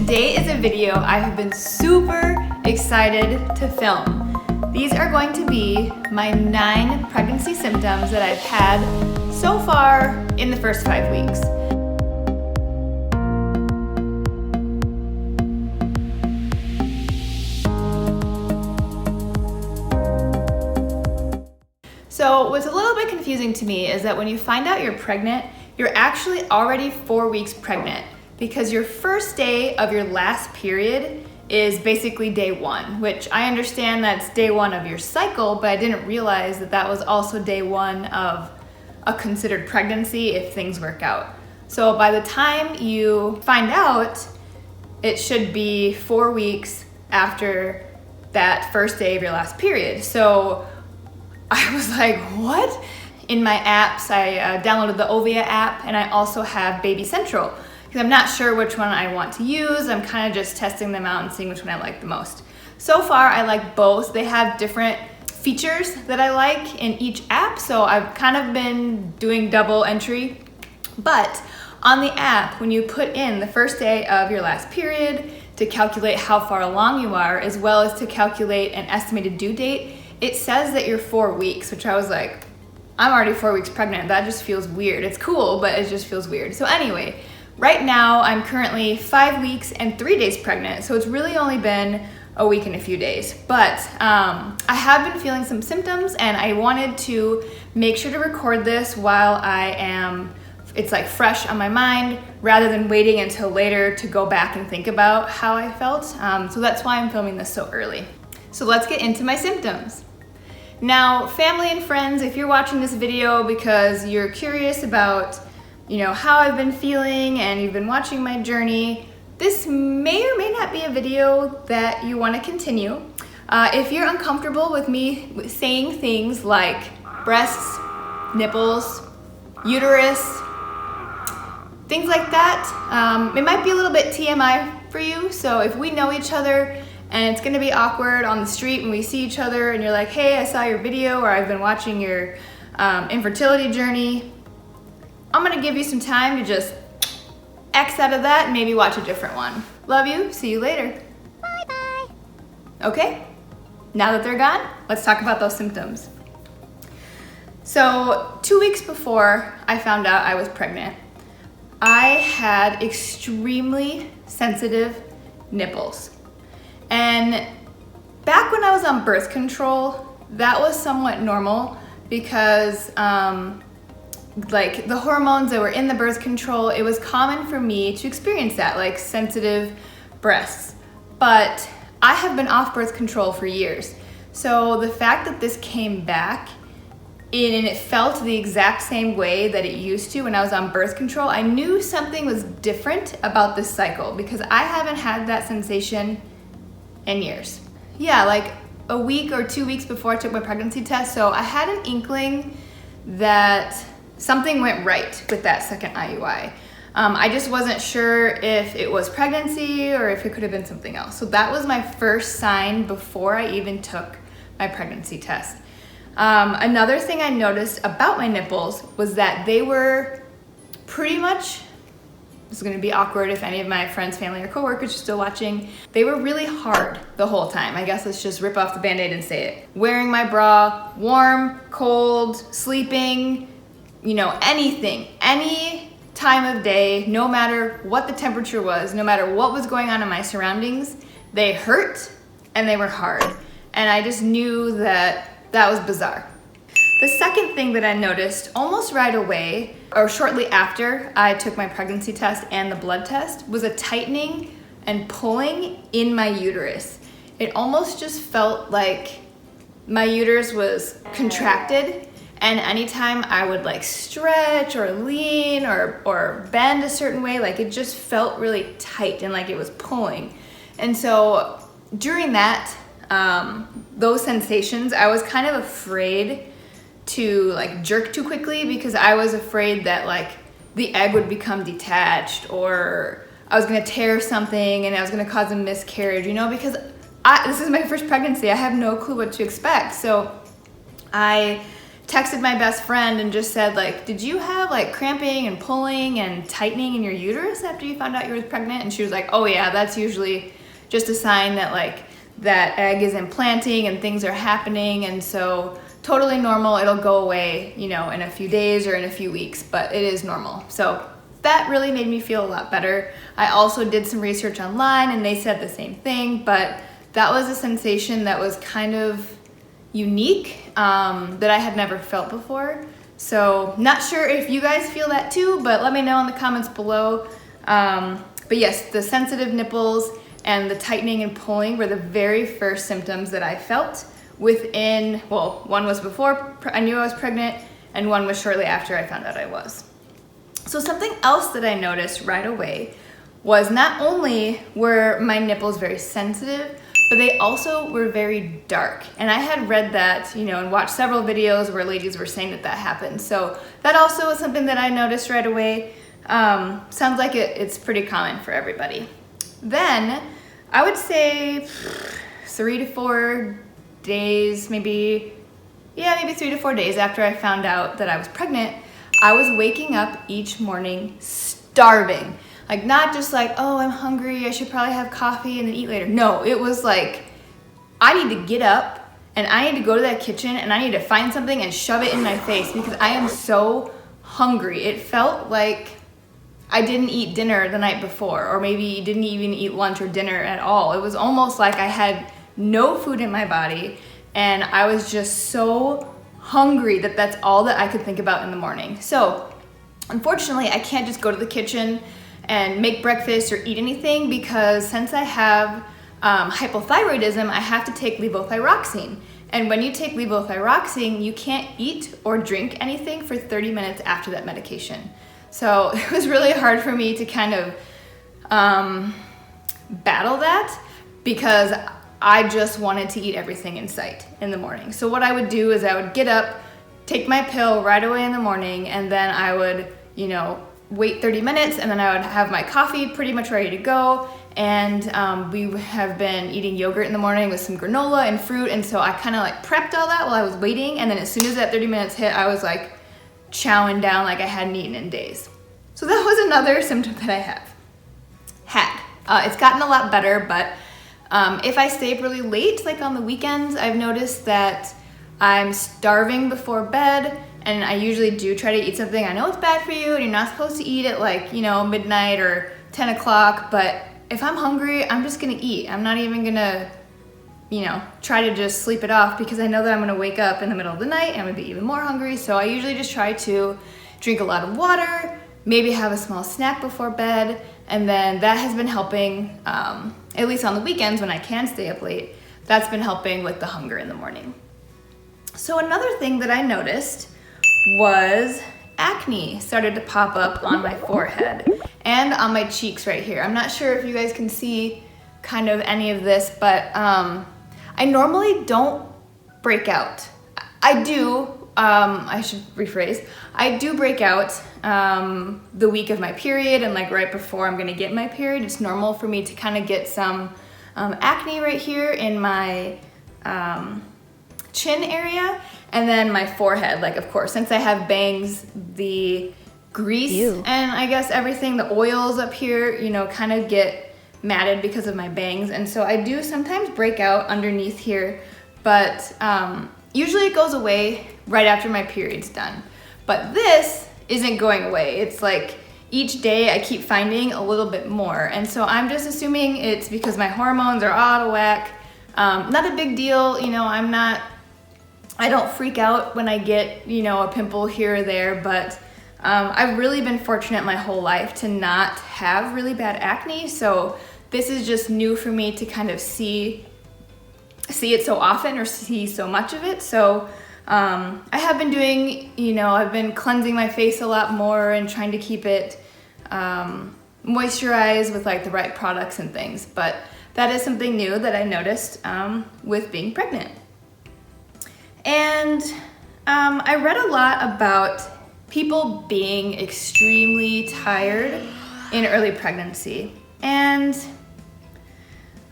Today is a video I have been super excited to film. These are going to be my 9 pregnancy symptoms that I've had so far in the first 5 weeks. So what's a little bit confusing to me is that when you find out you're pregnant, you're actually already 4 weeks pregnant, because your first day of your last period is basically day 1, which I understand that's day 1 of your cycle, but I didn't realize that that was also day 1 of a considered pregnancy if things work out. So by the time you find out, it should be 4 weeks after that first day of your last period. So I was like, what? In my apps, I downloaded the Ovia app, and I also have Baby Central, because I'm not sure which one I want to use. I'm kind of just testing them out and seeing which one I like the most. So far, I like both. They have different features that I like in each app, so I've kind of been doing double entry. But on the app, when you put in the first day of your last period to calculate how far along you are, as well as to calculate an estimated due date, it says that you're 4 weeks, which I was like, I'm already 4 weeks pregnant. That just feels weird. It's cool, but it just feels weird. So anyway, right now I'm currently 5 weeks and 3 days pregnant. So it's really only been a week and a few days. But I have been feeling some symptoms, and I wanted to make sure to record this while it's like fresh on my mind, rather than waiting until later to go back and think about how I felt. So that's why I'm filming this so early. So let's get into my symptoms. Now, family and friends, if you're watching this video because you're curious about, how I've been feeling and you've been watching my journey, this may or may not be a video that you want to continue. If you're uncomfortable with me saying things like breasts, nipples, uterus, things like that, it might be a little bit TMI for you. So if we know each other and it's gonna be awkward on the street when we see each other and you're like, hey, I saw your video, or I've been watching your infertility journey, I'm gonna give you some time to just X out of that and maybe watch a different one. Love you, see you later. Bye-bye. Okay, now that they're gone, let's talk about those symptoms. So 2 weeks before I found out I was pregnant, I had extremely sensitive nipples. And back when I was on birth control, that was somewhat normal, because like the hormones that were in the birth control, it was common for me to experience that, like sensitive breasts. But I have been off birth control for years. So the fact that this came back and it felt the exact same way that it used to when I was on birth control, I knew something was different about this cycle, because I haven't had that sensation in years. Yeah, like a week or 2 weeks before I took my pregnancy test, so I had an inkling that something went right with that second IUI. I just wasn't sure if it was pregnancy or if it could have been something else. So that was my first sign before I even took my pregnancy test. Another thing I noticed about my nipples was that they were pretty much, this is gonna be awkward if any of my friends, family, or coworkers are still watching, they were really hard the whole time. I guess let's just rip off the Band-Aid and say it. Wearing my bra, warm, cold, sleeping, anything, any time of day, no matter what the temperature was, no matter what was going on in my surroundings, they hurt and they were hard. And I just knew that was bizarre. The second thing that I noticed almost right away, or shortly after I took my pregnancy test and the blood test, was a tightening and pulling in my uterus. It almost just felt like my uterus was contracted, and anytime I would like stretch or lean or bend a certain way, like it just felt really tight and like it was pulling. And so during that, those sensations, I was kind of afraid to like jerk too quickly, because I was afraid that like the egg would become detached, or I was gonna tear something and I was gonna cause a miscarriage, because this is my first pregnancy. I have no clue what to expect. So I texted my best friend and just said like, did you have like cramping and pulling and tightening in your uterus after you found out you were pregnant? And she was like, oh yeah, that's usually just a sign that like that egg is implanting and things are happening, and so totally normal. It'll go away, you know, in a few days or in a few weeks, but it is normal. So that really made me feel a lot better. I also did some research online and they said the same thing, but that was a sensation that was kind of unique, that I had never felt before. So not sure if you guys feel that too, but let me know in the comments below. But yes, the sensitive nipples and the tightening and pulling were the very first symptoms that I felt within, well, one was before I knew I was pregnant and one was shortly after I found out I was. So something else that I noticed right away was not only were my nipples very sensitive, but they also were very dark. And I had read that, you know, and watched several videos where ladies were saying that that happened. So that also was something that I noticed right away. Sounds like it's pretty common for everybody. Then I would say 3 to 4 days, maybe 3 to 4 days after I found out that I was pregnant, I was waking up each morning starving. Like not just like, oh, I'm hungry, I should probably have coffee and then eat later. No, it was like, I need to get up and I need to go to that kitchen and I need to find something and shove it in my face because I am so hungry. It felt like I didn't eat dinner the night before, or maybe didn't even eat lunch or dinner at all. It was almost like I had no food in my body and I was just so hungry that that's all that I could think about in the morning. So unfortunately, I can't just go to the kitchen and make breakfast or eat anything because since I have hypothyroidism, I have to take levothyroxine. And when you take levothyroxine, you can't eat or drink anything for 30 minutes after that medication. So it was really hard for me to kind of battle that because I just wanted to eat everything in sight in the morning. So what I would do is I would get up, take my pill right away in the morning, and then I would, you know, wait 30 minutes and then I would have my coffee pretty much ready to go. And we have been eating yogurt in the morning with some granola and fruit. And so I kind of like prepped all that while I was waiting. And then as soon as that 30 minutes hit, I was like chowing down like I hadn't eaten in days. So that was another symptom that I had. It's gotten a lot better, but if I stay up really late, like on the weekends, I've noticed that I'm starving before bed. And I usually do try to eat something. I know it's bad for you and you're not supposed to eat at like, you know, midnight or 10 o'clock, but if I'm hungry, I'm just gonna eat. I'm not even gonna, you know, try to just sleep it off because I know that I'm gonna wake up in the middle of the night and I'm gonna be even more hungry. So I usually just try to drink a lot of water, maybe have a small snack before bed, and then that has been helping, at least on the weekends when I can stay up late, that's been helping with the hunger in the morning. So another thing that I noticed was acne started to pop up on my forehead and on my cheeks right here. I'm not sure if you guys can see kind of any of this, but I normally don't break out. I do, I should rephrase, I do break out the week of my period and like right before I'm gonna get my period. It's normal for me to kind of get some acne right here in my chin area. And then my forehead, like of course, since I have bangs, the grease and I guess everything, the oils up here, you know, kind of get matted because of my bangs. And so I do sometimes break out underneath here, but usually it goes away right after my period's done. But this isn't going away. It's like each day I keep finding a little bit more. And so I'm just assuming it's because my hormones are out of whack. Not a big deal, you know, I don't freak out when I get, you know, a pimple here or there, but I've really been fortunate my whole life to not have really bad acne. So this is just new for me to kind of see it so often or see so much of it. So I have been doing, you know, I've been cleansing my face a lot more and trying to keep it moisturized with like the right products and things. But that is something new that I noticed with being pregnant. And I read a lot about people being extremely tired in early pregnancy. And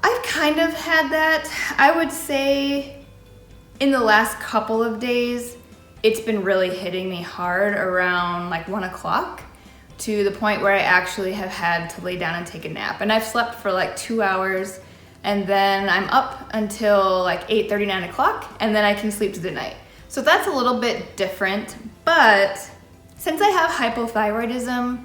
I've kind of had that. I would say in the last couple of days, it's been really hitting me hard around like 1 o'clock, to the point where I actually have had to lay down and take a nap. And I've slept for like 2 hours, and then I'm up until like 8:30, 9 o'clock, and then I can sleep through the night. So that's a little bit different, but since I have hypothyroidism,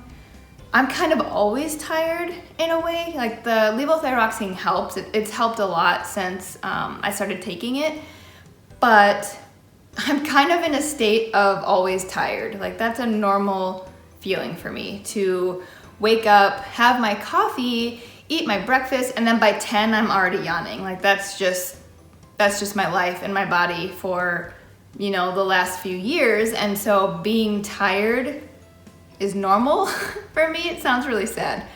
I'm kind of always tired in a way. Like the levothyroxine helps. It's helped a lot since I started taking it, but I'm kind of in a state of always tired. Like that's a normal feeling for me, to wake up, have my coffee, eat my breakfast, and then by 10 I'm already yawning. Like that's just my life and my body for, you know, the last few years. And so being tired is normal for me. It sounds really sad.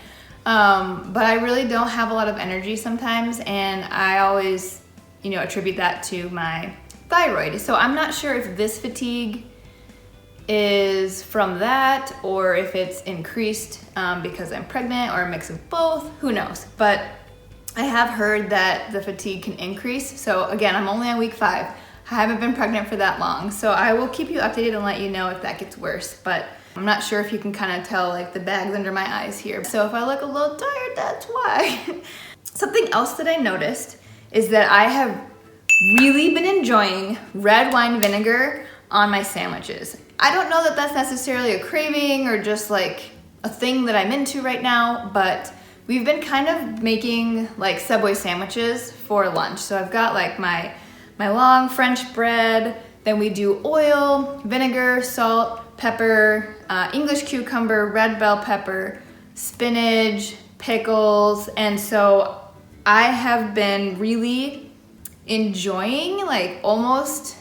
But I really don't have a lot of energy sometimes, and I always, you know, attribute that to my thyroid. So I'm not sure if this fatigue is from that, or if it's increased because I'm pregnant, or a mix of both, who knows. But I have heard that the fatigue can increase. So again, I'm only on week 5. I haven't been pregnant for that long. So I will keep you updated and let you know if that gets worse. But I'm not sure if you can kind of tell like the bags under my eyes here. So if I look a little tired, that's why. Something else that I noticed is that I have really been enjoying red wine vinegar on my sandwiches. I don't know that that's necessarily a craving or just like a thing that I'm into right now, but we've been kind of making like Subway sandwiches for lunch. So I've got like my long French bread, then we do oil, vinegar, salt, pepper, English cucumber, red bell pepper, spinach, pickles. And so I have been really enjoying, like almost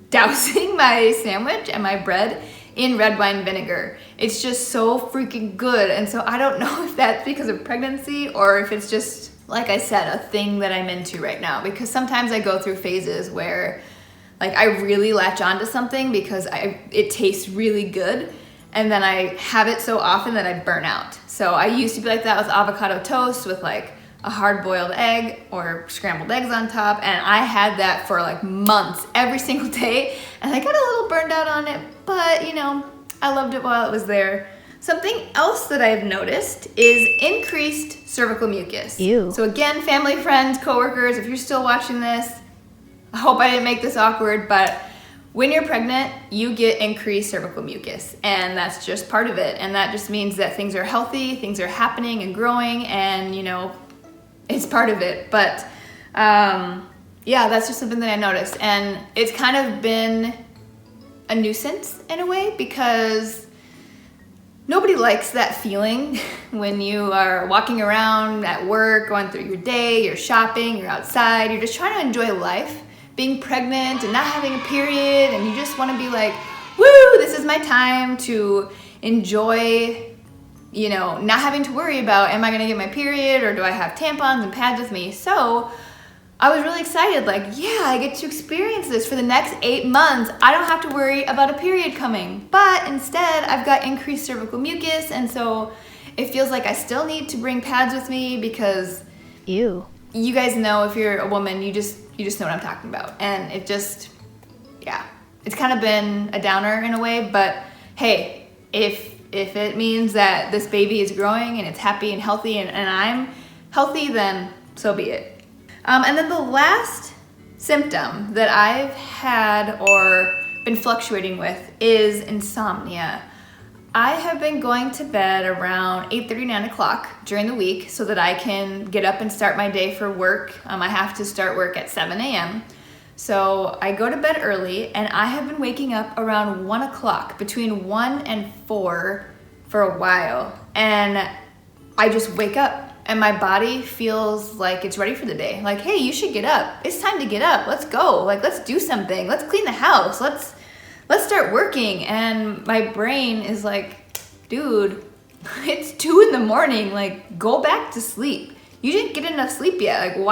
dousing my sandwich and my bread in red wine vinegar. It's just so freaking good. And so I don't know if that's because of pregnancy or if it's just, like I said, a thing that I'm into right now. Because sometimes I go through phases where like I really latch onto something because it tastes really good, and then I have it so often that I burn out. So I used to be like that with avocado toast with like a hard-boiled egg or scrambled eggs on top, and I had that for like months every single day, and I got a little burned out on it, but you know, I loved it while it was there. Something else that I've noticed is increased cervical mucus. Ew. So again, family, friends, coworkers, if you're still watching this, I hope I didn't make this awkward, but when you're pregnant, you get increased cervical mucus, and that's just part of it. And that just means that things are healthy, things are happening and growing, and you know, it's part of it. But yeah, that's just something that I noticed, and it's kind of been a nuisance in a way, because nobody likes that feeling when you are walking around at work, going through your day, you're shopping, you're outside, you're just trying to enjoy life, being pregnant and not having a period, and you just want to be like, woo, this is my time to enjoy, you know, not having to worry about, am I gonna get my period, or do I have tampons and pads with me? So I was really excited, like, yeah, I get to experience this for the next 8 months. I don't have to worry about a period coming. But instead, I've got increased cervical mucus, and so it feels like I still need to bring pads with me, because Ew. you guys know, if you're a woman, you just know what I'm talking about. And it just, yeah, it's kind of been a downer in a way, but hey, if it means that this baby is growing and it's happy and healthy, and I'm healthy, then so be it. And then the last symptom that I've had or been fluctuating with is insomnia. I have been going to bed around 8:30, 9 o'clock during the week so that I can get up and start my day for work. I have to start work at 7 a.m. So I go to bed early, and I have been waking up around 1 o'clock, between 1 and 4 for a while. And I just wake up, and my body feels like it's ready for the day. Like, hey, you should get up. It's time to get up. Let's go. Like, let's do something. Let's clean the house. Let's start working. And my brain is like, dude, it's 2 in the morning. Like, go back to sleep. You didn't get enough sleep yet. Like,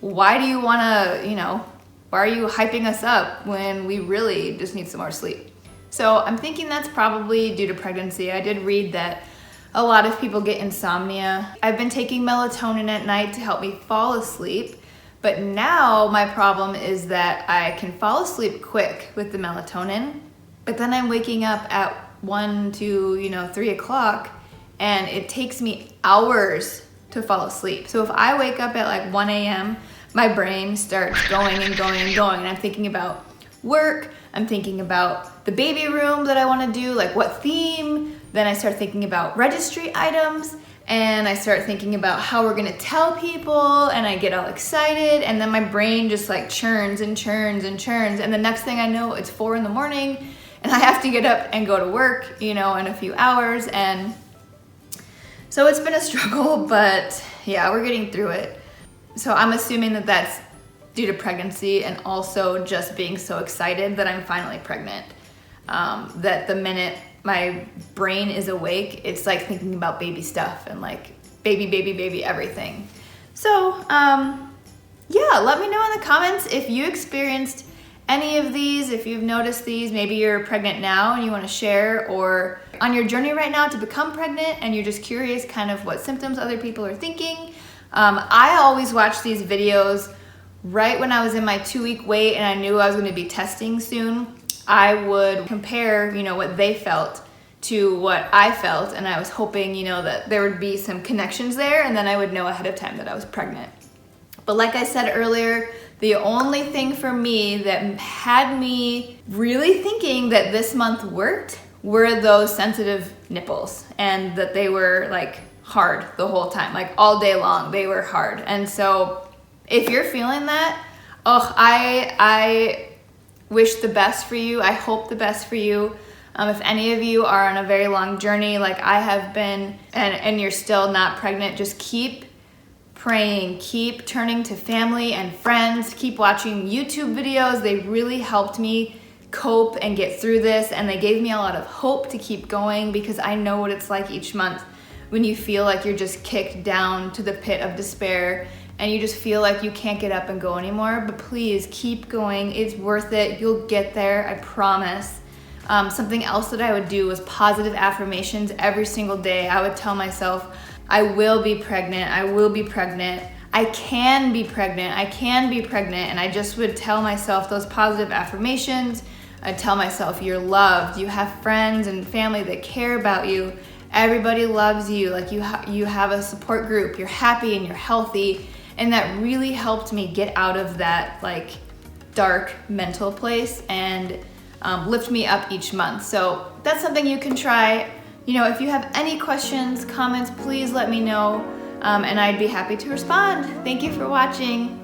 why do you want to, you know, why are you hyping us up when we really just need some more sleep? So I'm thinking that's probably due to pregnancy. I did read that a lot of people get insomnia. I've been taking melatonin at night to help me fall asleep, But now my problem is that I can fall asleep quick with the melatonin, but then I'm waking up at 1 to 3 o'clock, and it takes me hours to fall asleep. So if I wake up at like 1 a.m., my brain starts going and going and going, and I'm thinking about work, I'm thinking about the baby room that I want to do, like what theme, then I start thinking about registry items, and I start thinking about how we're gonna tell people, and I get all excited, and then my brain just like churns and churns and churns, and the next thing I know, it's 4 in the morning, and I have to get up and go to work, in a few hours, and so it's been a struggle, but yeah, we're getting through it. So I'm assuming that that's due to pregnancy and also just being so excited that I'm finally pregnant. That the minute my brain is awake, it's like thinking about baby stuff and like baby everything. So yeah, let me know in the comments if you experienced any of these, if you've noticed these. Maybe you're pregnant now and you want to share, or on your journey right now to become pregnant and you're just curious kind of what symptoms other people are thinking. I always watch these videos right when I was in my 2-week wait and I knew I was going to be testing soon. I would compare, what they felt to what I felt, and I was hoping, that there would be some connections there, and then I would know ahead of time that I was pregnant. But like I said earlier, the only thing for me that had me really thinking that this month worked were those sensitive nipples, and that they were like hard the whole time, like all day long, they were hard. And so if you're feeling that, I wish the best for you. I hope the best for you. If any of you are on a very long journey like I have been, and you're still not pregnant, just keep praying, keep turning to family and friends, keep watching YouTube videos. They really helped me cope and get through this, and they gave me a lot of hope to keep going, because I know what it's like each month when you feel like you're just kicked down to the pit of despair and you just feel like you can't get up and go anymore. But please keep going. It's worth it. You'll get there, I promise. Something else that I would do was positive affirmations every single day. I would tell myself, I will be pregnant. I will be pregnant. I can be pregnant. I can be pregnant. And I just would tell myself those positive affirmations. I'd tell myself, you're loved. You have friends and family that care about you. Everybody loves you. Like you have a support group. You're happy and you're healthy. And that really helped me get out of that like dark mental place and lift me up each month. So that's something you can try. If you have any questions, comments, please let me know, and I'd be happy to respond. Thank you for watching.